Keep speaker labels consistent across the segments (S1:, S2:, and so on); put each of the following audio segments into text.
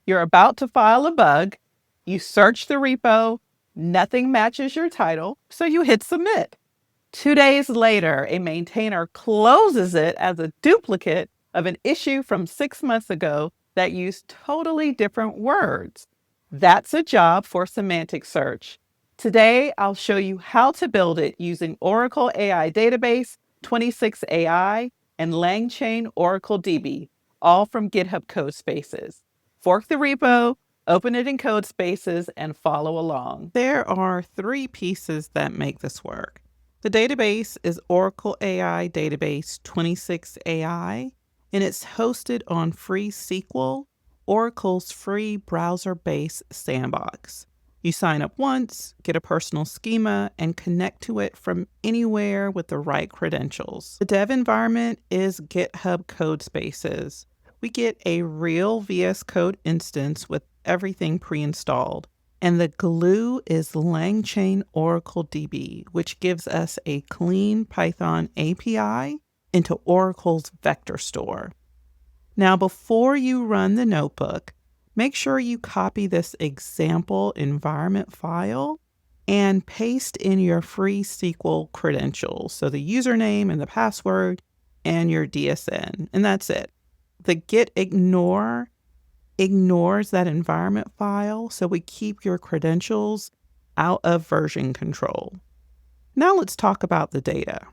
S1: You're about to file a bug. You search the repo. Nothing matches your title, so you hit submit. 2 days later, a maintainer closes it as a duplicate of an issue from 6 months ago that used totally different words. That's a job for semantic search. Today, I'll show you how to build it using Oracle AI Database, 26AI, and LangChain Oracle DB, all from GitHub Codespaces. Fork the repo, open it in Codespaces, and follow along. There are 3 pieces that make this work. The database is Oracle AI Database 26AI, and it's hosted on FreeSQL, Oracle's free browser-based sandbox. You sign up once, get a personal schema, and connect to it from anywhere with the right credentials. The dev environment is GitHub Codespaces. We get a real VS Code instance with everything pre-installed. And the glue is LangChain Oracle DB, which gives us a clean Python API into Oracle's vector store. Now, before you run the notebook, make sure you copy this example environment file and paste in your free SQL credentials. So the username and the password and your DSN, and that's it. The git ignore ignores that environment file, so we keep your credentials out of version control. Now let's talk about the data.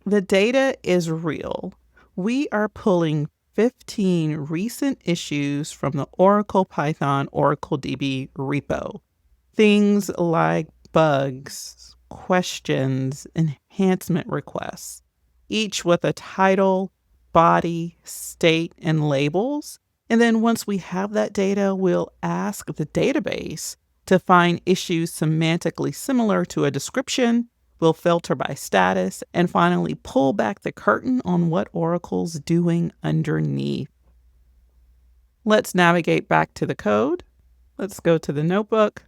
S1: The data is real. We are pulling 15 recent issues from the Oracle Python Oracle DB repo. Things like bugs, questions, enhancement requests, each with a title, body, state, and labels. And then once we have that data, we'll ask the database to find issues semantically similar to a description. We'll filter by status and finally pull back the curtain on what Oracle's doing underneath. Let's navigate back to the code. Let's go to the notebook.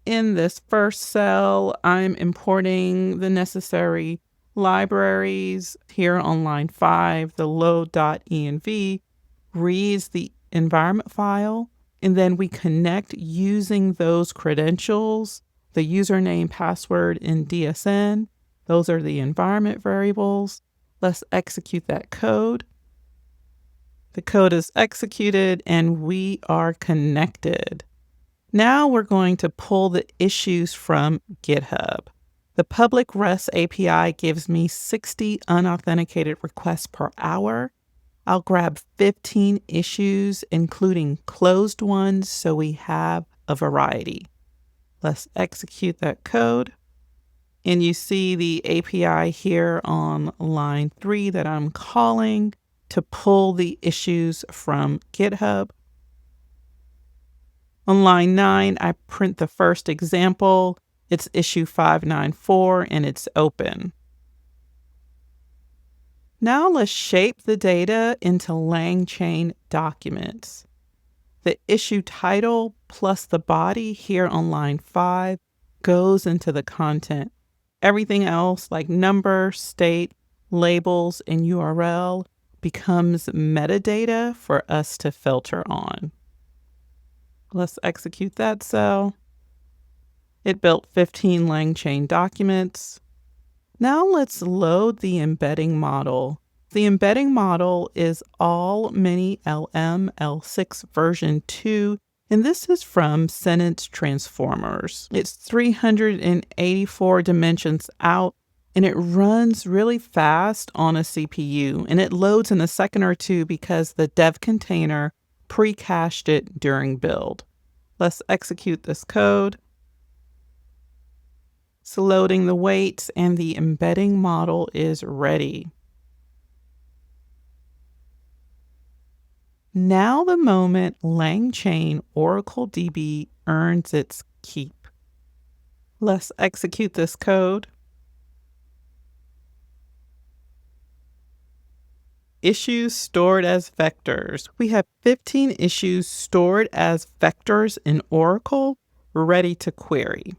S1: In this first cell, I'm importing the necessary libraries. Here on line 5, the load.env reads the environment file, and then we connect using those credentials, the username, password, and DSN. Those are the environment variables. Let's execute that code. The code is executed and we are connected. Now we're going to pull the issues from GitHub. The public REST API gives me 60 unauthenticated requests per hour. I'll grab 15 issues, including closed ones, so we have a variety. Let's execute that code. And you see the API here on line 3 that I'm calling to pull the issues from GitHub. On line 9, I print the first example. It's issue 594 and it's open. Now let's shape the data into LangChain documents. The issue title plus the body here on line 5 goes into the content. Everything else like number, state, labels, and URL becomes metadata for us to filter on. Let's execute that cell. It built 15 LangChain documents. Now let's load the embedding model. The embedding model is all mini LM L6 version 2, and this is from Sentence Transformers. It's 384 dimensions out, and it runs really fast on a CPU, and it loads in a second or two because the dev container pre-cached it during build. Let's execute this code. It's loading the weights and the embedding model is ready. Now the moment LangChain Oracle DB earns its keep. Let's execute this code. Issues stored as vectors. We have 15 issues stored as vectors in Oracle ready to query.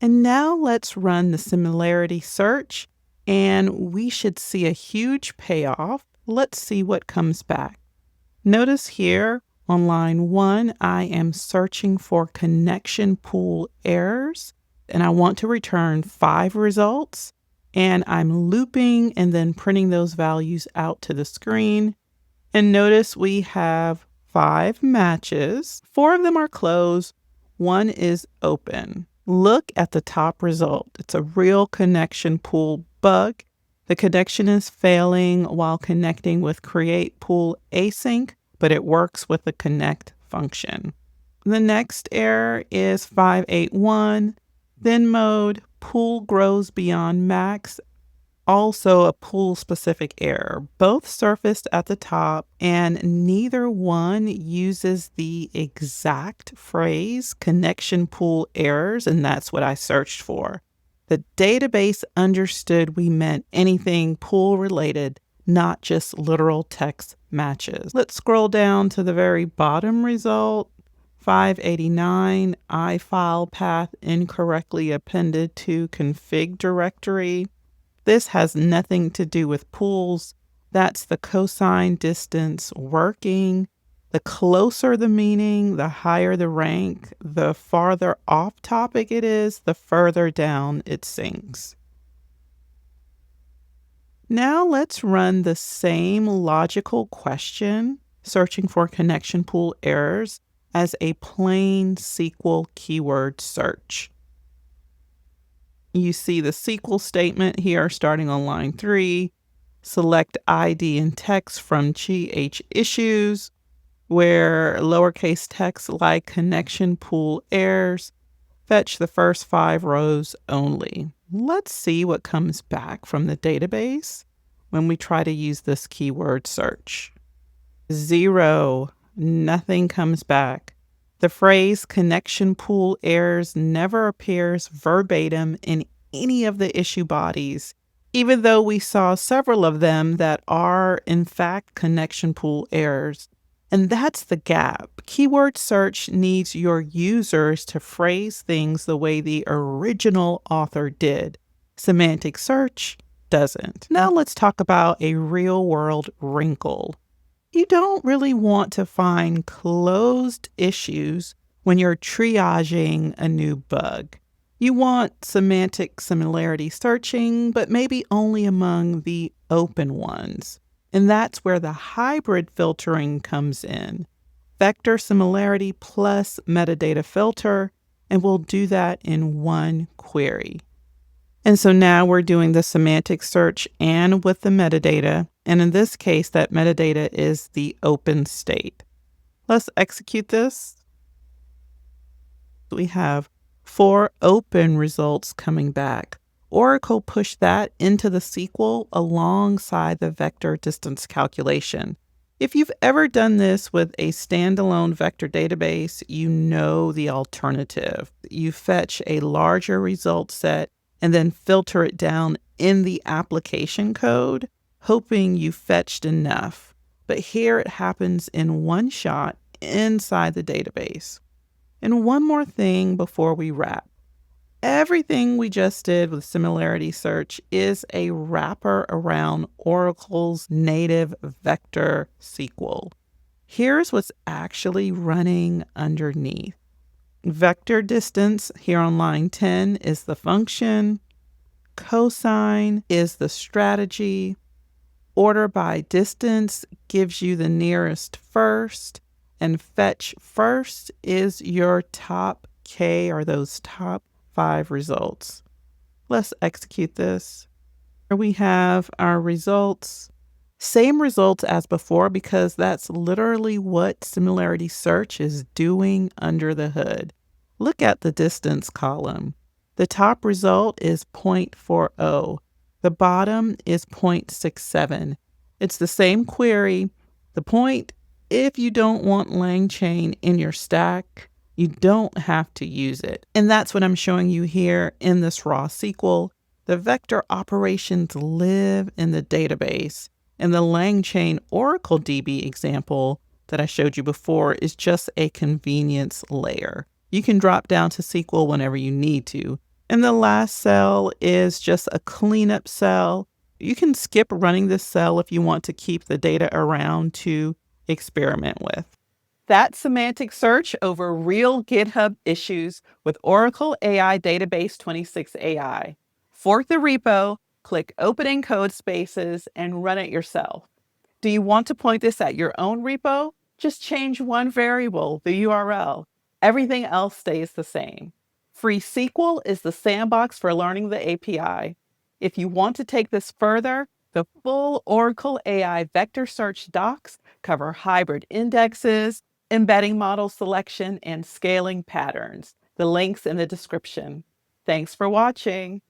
S1: And now let's run the similarity search, and we should see a huge payoff. Let's see what comes back. Notice here on line 1, I am searching for connection pool errors, and I want to return 5 results, and I'm looping and then printing those values out to the screen. And notice we have 5 matches. 4 of them are closed, 1 is open. Look at the top result. It's a real connection pool bug. The connection is failing while connecting with create pool async, but it works with the connect function. The next error is 581, thin mode, pool grows beyond max. Also a pool specific error. Both surfaced at the top and neither one uses the exact phrase connection pool errors, and that's what I searched for. The database understood we meant anything pool related, not just literal text matches. Let's scroll down to the very bottom result. 589, iFile path incorrectly appended to config directory. This has nothing to do with pools. That's the cosine distance working. The closer the meaning, the higher the rank, the farther off topic it is, the further down it sinks. Now let's run the same logical question, searching for connection pool errors, as a plain SQL keyword search. You see the SQL statement here starting on line 3. Select ID and text from GH issues, where lowercase text like connection pool errors. Fetch the first 5 rows only. Let's see what comes back from the database when we try to use this keyword search. 0, nothing comes back. The phrase connection pool errors never appears verbatim in any of the issue bodies, even though we saw several of them that are in fact connection pool errors. And that's the gap. Keyword search needs your users to phrase things the way the original author did. Semantic search doesn't. Now let's talk about a real-world wrinkle. You don't really want to find closed issues when you're triaging a new bug. You want semantic similarity searching, but maybe only among the open ones. And that's where the hybrid filtering comes in. Vector similarity plus metadata filter, and we'll do that in one query. And so now we're doing the semantic search and with the metadata. And in this case, that metadata is the open state. Let's execute this. We have 4 open results coming back. Oracle pushed that into the SQL alongside the vector distance calculation. If you've ever done this with a standalone vector database, you know the alternative. You fetch a larger result set and then filter it down in the application code, hoping you fetched enough. But here it happens in one shot inside the database. And one more thing before we wrap. Everything we just did with similarity search is a wrapper around Oracle's native vector SQL. Here's what's actually running underneath. Vector distance here on line 10 is the function. Cosine is the strategy. Order by distance gives you the nearest first. And fetch first is your top K, or those top 5 results. Let's execute this. Here we have our results. Same results as before because that's literally what similarity search is doing under the hood. Look at the distance column. The top result is 0.40. The bottom is 0.67. It's the same query. The point, if you don't want LangChain in your stack, you don't have to use it. And that's what I'm showing you here in this raw SQL. The vector operations live in the database. And the LangChain Oracle DB example that I showed you before is just a convenience layer. You can drop down to SQL whenever you need to. And the last cell is just a cleanup cell. You can skip running this cell if you want to keep the data around to experiment with. That's semantic search over real GitHub issues with Oracle AI Database 26 AI. Fork the repo, click Open in Codespaces, and run it yourself. Do you want to point this at your own repo? Just change one variable, the URL. Everything else stays the same. Free SQL is the sandbox for learning the API. If you want to take this further, the full Oracle AI vector search docs cover hybrid indexes, embedding model selection, and scaling patterns. The link's in the description. Thanks for watching.